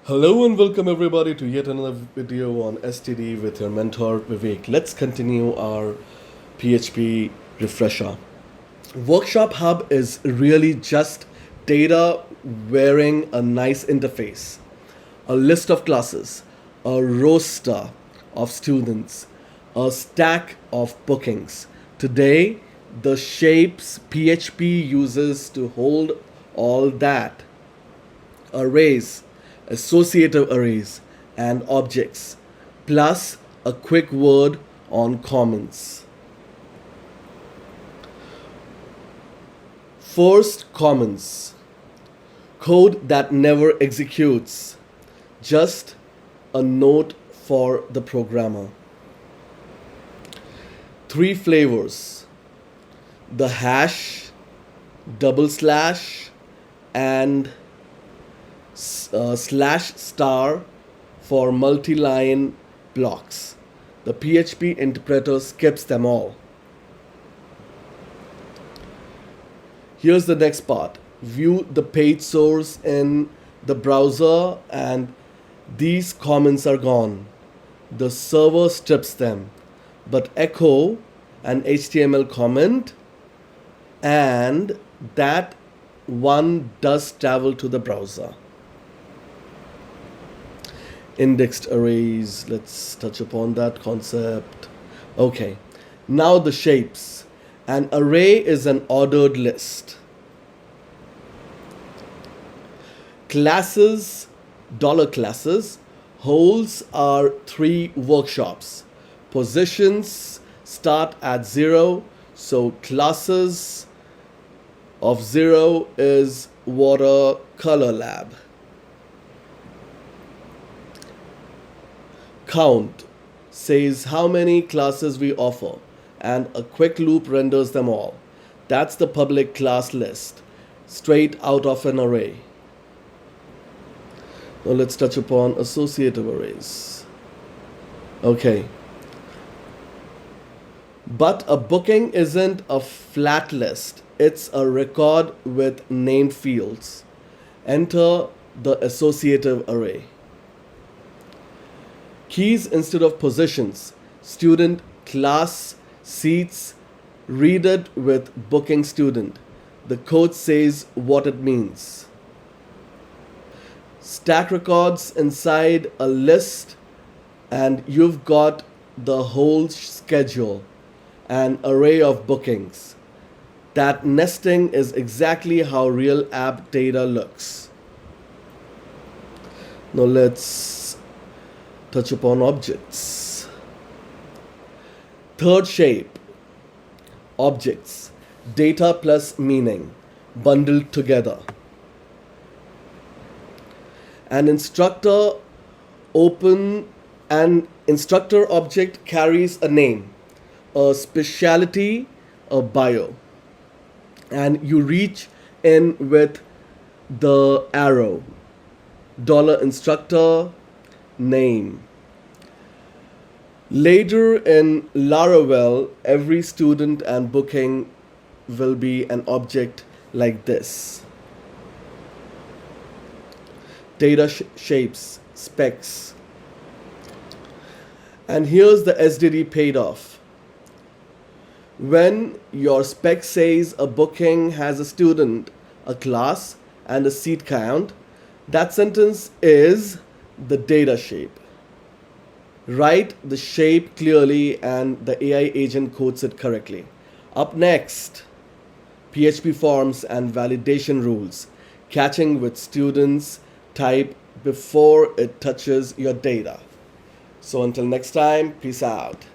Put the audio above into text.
Hello and welcome everybody to yet another video on STD with your mentor Vivek. Let's continue our PHP refresher. WorkshopHub is really just data wearing a nice interface, a list of classes, a roster of students, a stack of bookings. Today, the shapes PHP uses to hold all that: arrays, associative arrays, and objects, plus a quick word on comments. First, comments. Code that never executes, just a note for the programmer. Three flavors: the hash, double slash, and slash star for multi-line blocks. The PHP interpreter skips them all. Here's the next part. View the page source in the browser and these comments are gone. The server strips them, but echo an HTML comment and that one does travel to the browser. Indexed arrays, let's touch upon that concept. Okay, now the shapes. An array is an ordered list. Classes, $classes, holes are three workshops. Positions start at 0, so classes of 0 is watercolor lab. Count says how many classes we offer, and a quick loop renders them all. That's the public class list, straight out of an array. Now let's touch upon associative arrays. Okay. But a booking isn't a flat list, it's a record with named fields. Enter the associative array. Keys instead of positions. Student, class, seats. Read it with booking student. The code says what it means. Stack records inside a list and you've got the whole schedule, an array of bookings. That nesting is exactly how real app data looks. Now let's touch upon objects. Third shape, objects, data plus meaning, bundled together. An instructor object carries a name, a specialty, a bio, and you reach in with the arrow, $instructor, name. Later in Laravel, every student and booking will be an object like this. Data shapes, specs. And here's the SDD paid off. When your spec says a booking has a student, a class, and a seat count, that sentence is the data shape. Write the shape clearly and the AI agent codes it correctly. Up next, PHP forms and validation rules, catching with students type before it touches your data. So until next time, peace out.